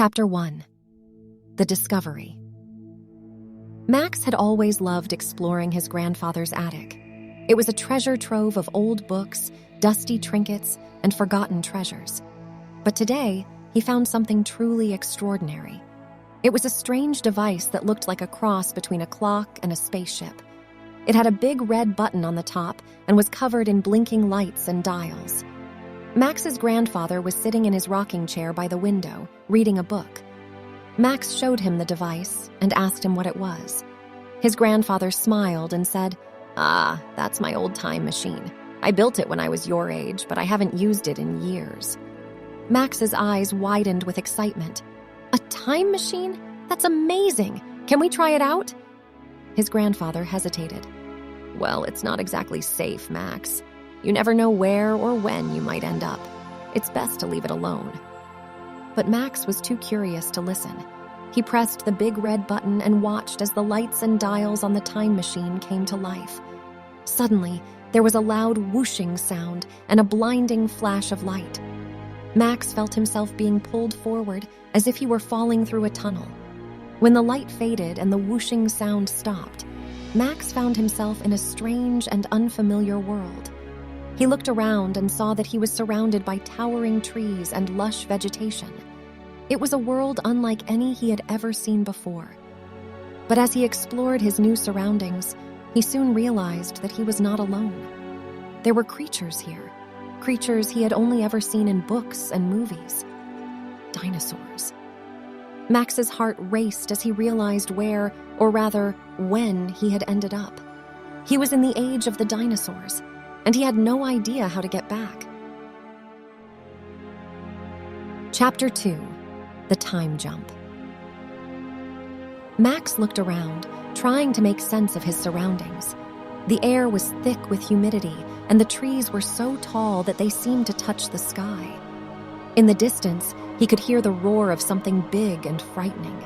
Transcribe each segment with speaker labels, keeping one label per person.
Speaker 1: Chapter 1. The Discovery. Max had always loved exploring his grandfather's attic. It was a treasure trove of old books, dusty trinkets, and forgotten treasures. But today, he found something truly extraordinary. It was a strange device that looked like a cross between a clock and a spaceship. It had a big red button on the top and was covered in blinking lights and dials. Max's grandfather was sitting in his rocking chair by the window, reading a book. Max showed him the device and asked him what it was. His grandfather smiled and said, "Ah, that's my old time machine. I built it when I was your age, but I haven't used it in years." Max's eyes widened with excitement. "A time machine? That's amazing! Can we try it out?" His grandfather hesitated. "Well, it's not exactly safe, Max. You never know where or when you might end up. It's best to leave it alone." But Max was too curious to listen. He pressed the big red button and watched as the lights and dials on the time machine came to life. Suddenly, there was a loud whooshing sound and a blinding flash of light. Max felt himself being pulled forward as if he were falling through a tunnel. When the light faded and the whooshing sound stopped, Max found himself in a strange and unfamiliar world. He looked around and saw that he was surrounded by towering trees and lush vegetation. It was a world unlike any he had ever seen before. But as he explored his new surroundings, he soon realized that he was not alone. There were creatures here, creatures he had only ever seen in books and movies. Dinosaurs. Max's heart raced as he realized where, or rather, when he had ended up. He was in the age of the dinosaurs, and he had no idea how to get back. Chapter 2. The Time Jump. Max looked around, trying to make sense of his surroundings. The air was thick with humidity, and the trees were so tall that they seemed to touch the sky. In the distance, he could hear the roar of something big and frightening.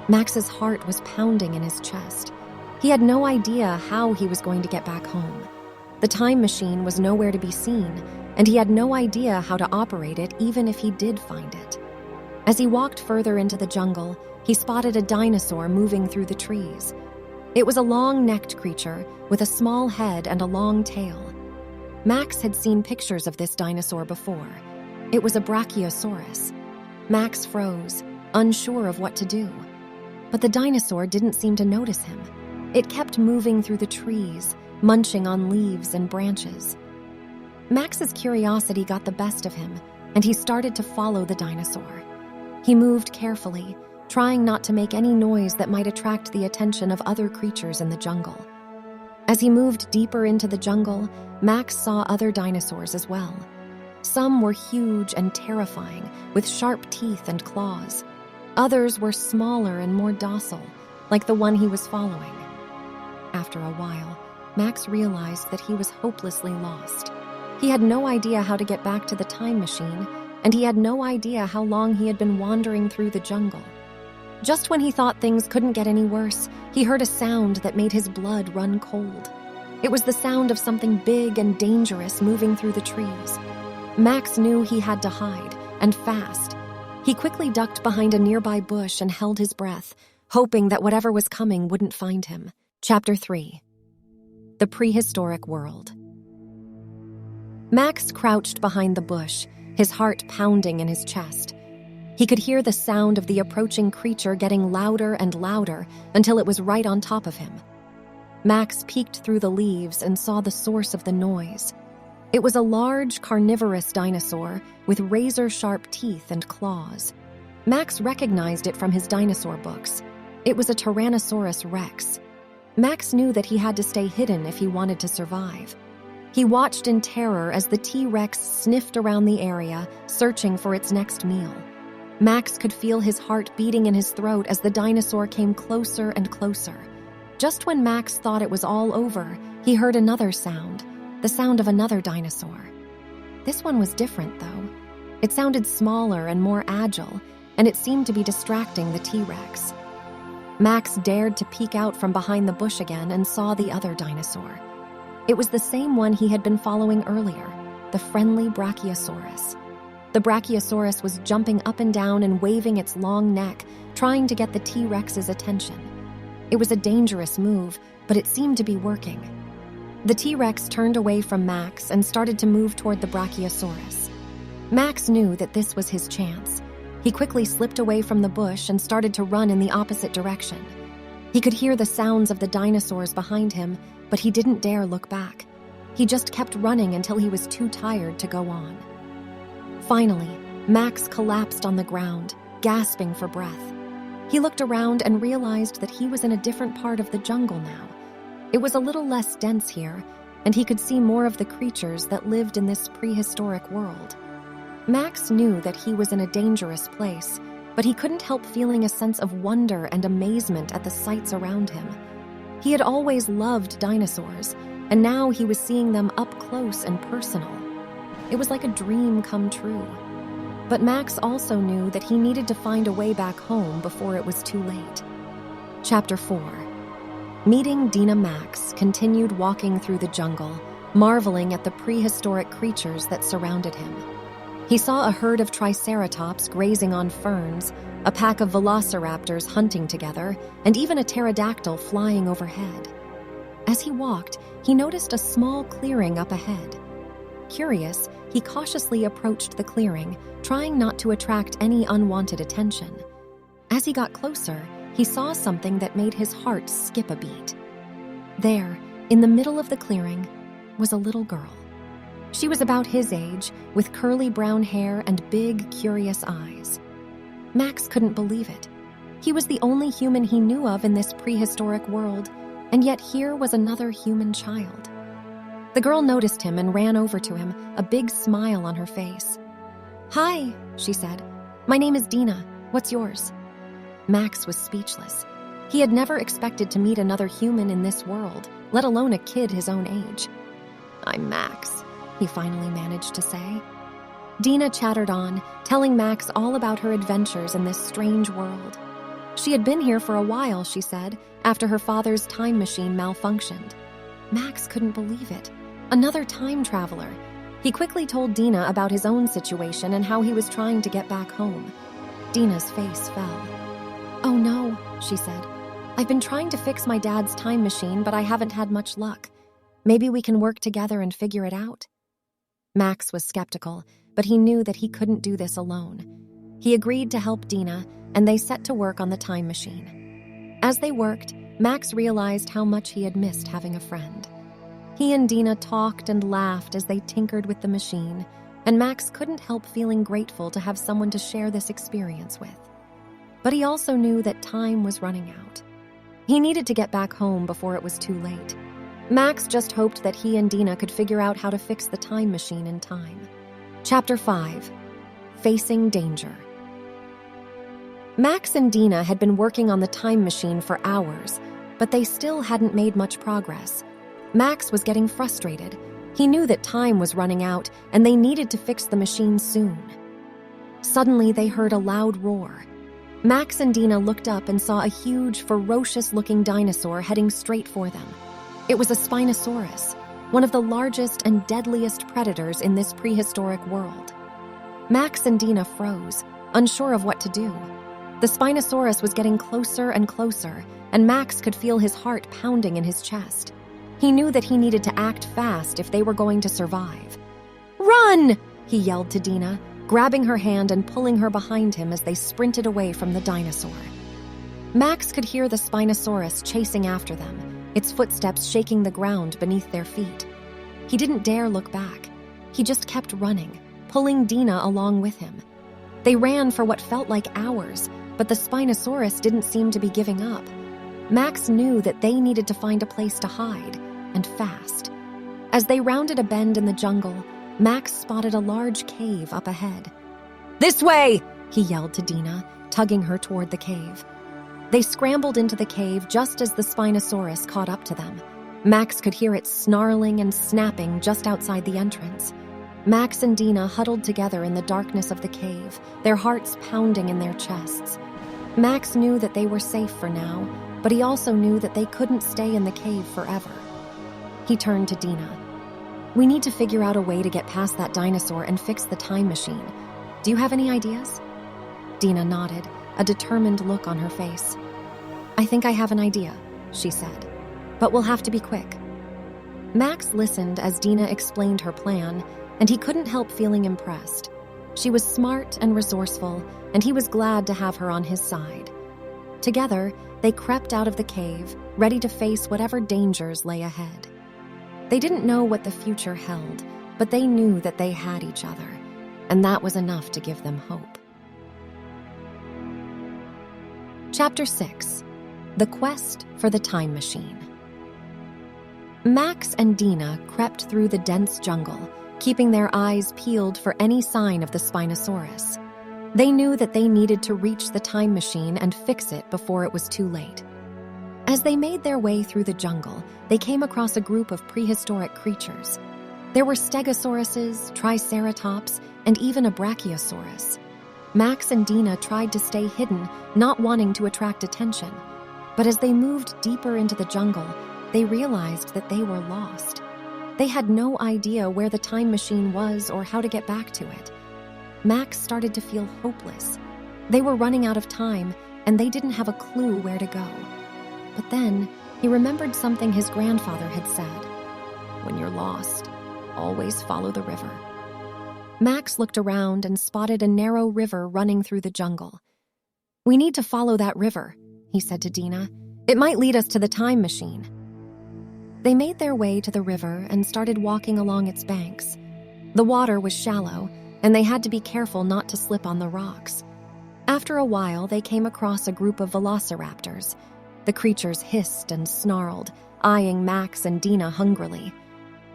Speaker 1: Max's heart was pounding in his chest. He had no idea how he was going to get back home. The time machine was nowhere to be seen, and he had no idea how to operate it even if he did find it. As he walked further into the jungle, he spotted a dinosaur moving through the trees. It was a long-necked creature with a small head and a long tail. Max had seen pictures of this dinosaur before. It was a brachiosaurus. Max froze, unsure of what to do. But the dinosaur didn't seem to notice him. It kept moving through the trees, munching on leaves and branches. Max's curiosity got the best of him, and he started to follow the dinosaur. He moved carefully, trying not to make any noise that might attract the attention of other creatures in the jungle. As he moved deeper into the jungle, Max saw other dinosaurs as well. Some were huge and terrifying, with sharp teeth and claws. Others were smaller and more docile, like the one he was following. After a while, Max realized that he was hopelessly lost. He had no idea how to get back to the time machine, and he had no idea how long he had been wandering through the jungle. Just when he thought things couldn't get any worse, he heard a sound that made his blood run cold. It was the sound of something big and dangerous moving through the trees. Max knew he had to hide, and fast. He quickly ducked behind a nearby bush and held his breath, hoping that whatever was coming wouldn't find him. Chapter 3. The Prehistoric World. Max crouched behind the bush, his heart pounding in his chest. He could hear the sound of the approaching creature getting louder and louder until it was right on top of him. Max peeked through the leaves and saw the source of the noise. It was a large carnivorous dinosaur with razor-sharp teeth and claws. Max recognized it from his dinosaur books. It was a Tyrannosaurus Rex. Max knew that he had to stay hidden if he wanted to survive. He watched in terror as the T-Rex sniffed around the area, searching for its next meal. Max could feel his heart beating in his throat as the dinosaur came closer and closer. Just when Max thought it was all over, he heard another sound, the sound of another dinosaur. This one was different, though. It sounded smaller and more agile, and it seemed to be distracting the T-Rex. Max dared to peek out from behind the bush again and saw the other dinosaur. It was the same one he had been following earlier, the friendly Brachiosaurus. The Brachiosaurus was jumping up and down and waving its long neck, trying to get the T-Rex's attention. It was a dangerous move, but it seemed to be working. The T-Rex turned away from Max and started to move toward the Brachiosaurus. Max knew that this was his chance. He quickly slipped away from the bush and started to run in the opposite direction. He could hear the sounds of the dinosaurs behind him, but he didn't dare look back. He just kept running until he was too tired to go on. Finally, Max collapsed on the ground, gasping for breath. He looked around and realized that he was in a different part of the jungle now. It was a little less dense here, and he could see more of the creatures that lived in this prehistoric world. Max knew that he was in a dangerous place, but he couldn't help feeling a sense of wonder and amazement at the sights around him. He had always loved dinosaurs, and now he was seeing them up close and personal. It was like a dream come true. But Max also knew that he needed to find a way back home before it was too late. Chapter 4. Meeting Dina, Max continued walking through the jungle, marveling at the prehistoric creatures that surrounded him. He saw a herd of triceratops grazing on ferns, a pack of velociraptors hunting together, and even a pterodactyl flying overhead. As he walked, he noticed a small clearing up ahead. Curious, he cautiously approached the clearing, trying not to attract any unwanted attention. As he got closer, he saw something that made his heart skip a beat. There, in the middle of the clearing, was a little girl. She was about his age, with curly brown hair and big, curious eyes. Max couldn't believe it. He was the only human he knew of in this prehistoric world, and yet here was another human child. The girl noticed him and ran over to him, a big smile on her face. "Hi," she said. "My name is Dina. What's yours?" Max was speechless. He had never expected to meet another human in this world, let alone a kid his own age. "I'm Max," he finally managed to say. Dina chattered on, telling Max all about her adventures in this strange world. She had been here for a while, she said, after her father's time machine malfunctioned. Max couldn't believe it. Another time traveler. He quickly told Dina about his own situation and how he was trying to get back home. Dina's face fell. "Oh no," she said. "I've been trying to fix my dad's time machine, but I haven't had much luck. Maybe we can work together and figure it out?" Max was skeptical, but he knew that he couldn't do this alone. He agreed to help Dina, and they set to work on the time machine. As they worked, Max realized how much he had missed having a friend. He and Dina talked and laughed as they tinkered with the machine, and Max couldn't help feeling grateful to have someone to share this experience with. But he also knew that time was running out. He needed to get back home before it was too late. Max just hoped that he and Dina could figure out how to fix the time machine in time. Chapter 5. Facing Danger. Max and Dina had been working on the time machine for hours, but they still hadn't made much progress. Max was getting frustrated. He knew that time was running out, and they needed to fix the machine soon. Suddenly, they heard a loud roar. Max and Dina looked up and saw a huge, ferocious-looking dinosaur heading straight for them. It was a Spinosaurus, one of the largest and deadliest predators in this prehistoric world. Max and Dina froze, unsure of what to do. The Spinosaurus was getting closer and closer, and Max could feel his heart pounding in his chest. He knew that he needed to act fast if they were going to survive. "Run!" he yelled to Dina, grabbing her hand and pulling her behind him as they sprinted away from the dinosaur. Max could hear the Spinosaurus chasing after them, its footsteps shaking the ground beneath their feet. He didn't dare look back. He just kept running, pulling Dina along with him. They ran for what felt like hours, but the Spinosaurus didn't seem to be giving up. Max knew that they needed to find a place to hide, and fast. As they rounded a bend in the jungle, Max spotted a large cave up ahead. "This way!" he yelled to Dina, tugging her toward the cave. They scrambled into the cave just as the Spinosaurus caught up to them. Max could hear it snarling and snapping just outside the entrance. Max and Dina huddled together in the darkness of the cave, their hearts pounding in their chests. Max knew that they were safe for now, but he also knew that they couldn't stay in the cave forever. He turned to Dina. "We need to figure out a way to get past that dinosaur and fix the time machine. Do you have any ideas? Dina nodded, a determined look on her face. I think I have an idea, she said, but we'll have to be quick. Max listened as Dina explained her plan, and he couldn't help feeling impressed. She was smart and resourceful, and he was glad to have her on his side. Together, they crept out of the cave, ready to face whatever dangers lay ahead. They didn't know what the future held, but they knew that they had each other, and that was enough to give them hope. Chapter 6. The Quest for the Time Machine. Max and Dina crept through the dense jungle, keeping their eyes peeled for any sign of the Spinosaurus. They knew that they needed to reach the time machine and fix it before it was too late. As they made their way through the jungle, they came across a group of prehistoric creatures. There were stegosauruses, triceratops, and even a brachiosaurus. Max and Dina tried to stay hidden, not wanting to attract attention. But as they moved deeper into the jungle, they realized that they were lost. They had no idea where the time machine was or how to get back to it. Max started to feel hopeless. They were running out of time, and they didn't have a clue where to go. But then, he remembered something his grandfather had said. When you're lost, always follow the river. Max looked around and spotted a narrow river running through the jungle. We need to follow that river, he said to Dina. It might lead us to the time machine. They made their way to the river and started walking along its banks. The water was shallow, and they had to be careful not to slip on the rocks. After a while, they came across a group of velociraptors. The creatures hissed and snarled, eyeing Max and Dina hungrily.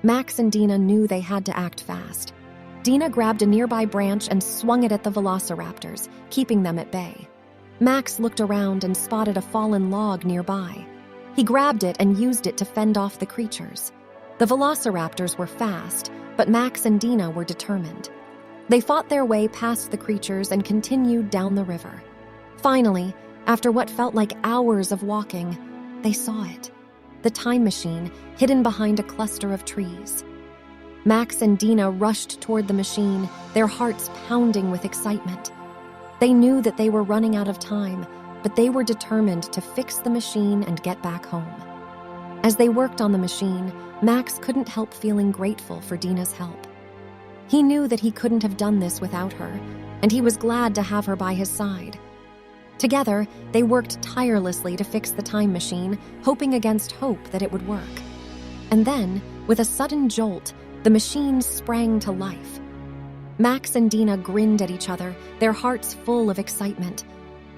Speaker 1: Max and Dina knew they had to act fast. Dina grabbed a nearby branch and swung it at the velociraptors, keeping them at bay. Max looked around and spotted a fallen log nearby. He grabbed it and used it to fend off the creatures. The velociraptors were fast, but Max and Dina were determined. They fought their way past the creatures and continued down the river. Finally, after what felt like hours of walking, they saw it. The time machine, hidden behind a cluster of trees. Max and Dina rushed toward the machine, their hearts pounding with excitement. They knew that they were running out of time, but they were determined to fix the machine and get back home. As they worked on the machine, Max couldn't help feeling grateful for Dina's help. He knew that he couldn't have done this without her, and he was glad to have her by his side. Together, they worked tirelessly to fix the time machine, hoping against hope that it would work. And then, with a sudden jolt, the machine sprang to life. Max and Dina grinned at each other, their hearts full of excitement.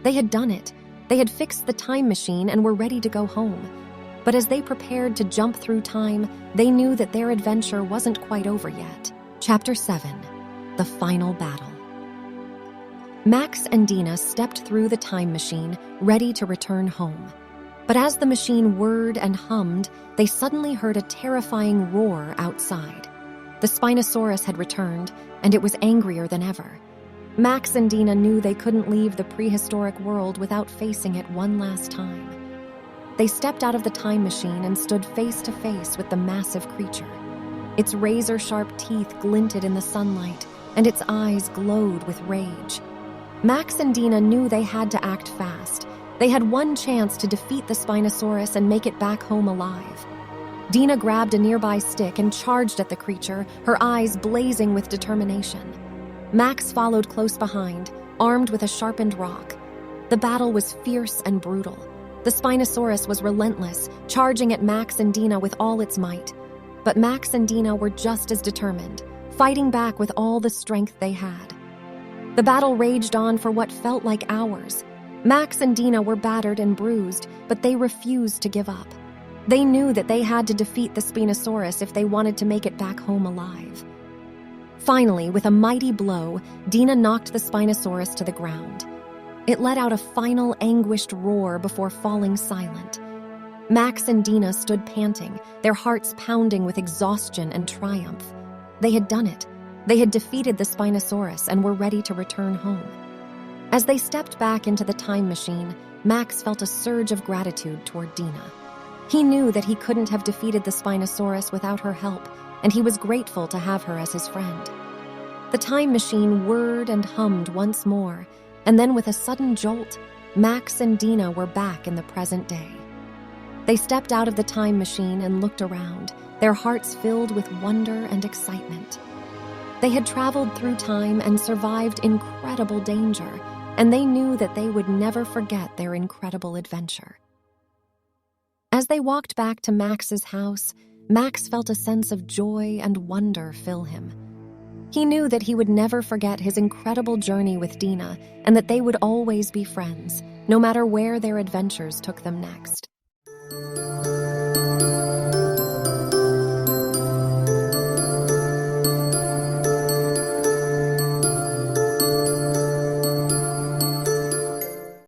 Speaker 1: They had done it. They had fixed the time machine and were ready to go home. But as they prepared to jump through time, they knew that their adventure wasn't quite over yet. Chapter 7. The Final Battle. Max and Dina stepped through the time machine, ready to return home. But as the machine whirred and hummed, they suddenly heard a terrifying roar outside. The Spinosaurus had returned, and it was angrier than ever. Max and Dina knew they couldn't leave the prehistoric world without facing it one last time. They stepped out of the time machine and stood face to face with the massive creature. Its razor-sharp teeth glinted in the sunlight, and its eyes glowed with rage. Max and Dina knew they had to act fast. They had one chance to defeat the Spinosaurus and make it back home alive. Dina grabbed a nearby stick and charged at the creature, her eyes blazing with determination. Max followed close behind, armed with a sharpened rock. The battle was fierce and brutal. The Spinosaurus was relentless, charging at Max and Dina with all its might. But Max and Dina were just as determined, fighting back with all the strength they had. The battle raged on for what felt like hours. Max and Dina were battered and bruised, but they refused to give up. They knew that they had to defeat the Spinosaurus if they wanted to make it back home alive. Finally, with a mighty blow, Dina knocked the Spinosaurus to the ground. It let out a final anguished roar before falling silent. Max and Dina stood panting, their hearts pounding with exhaustion and triumph. They had done it. They had defeated the Spinosaurus and were ready to return home. As they stepped back into the time machine, Max felt a surge of gratitude toward Dina. He knew that he couldn't have defeated the Spinosaurus without her help, and he was grateful to have her as his friend. The time machine whirred and hummed once more, and then with a sudden jolt, Max and Dina were back in the present day. They stepped out of the time machine and looked around, their hearts filled with wonder and excitement. They had traveled through time and survived incredible danger, and they knew that they would never forget their incredible adventure. As they walked back to Max's house, Max felt a sense of joy and wonder fill him. He knew that he would never forget his incredible journey with Dina and that they would always be friends, no matter where their adventures took them next.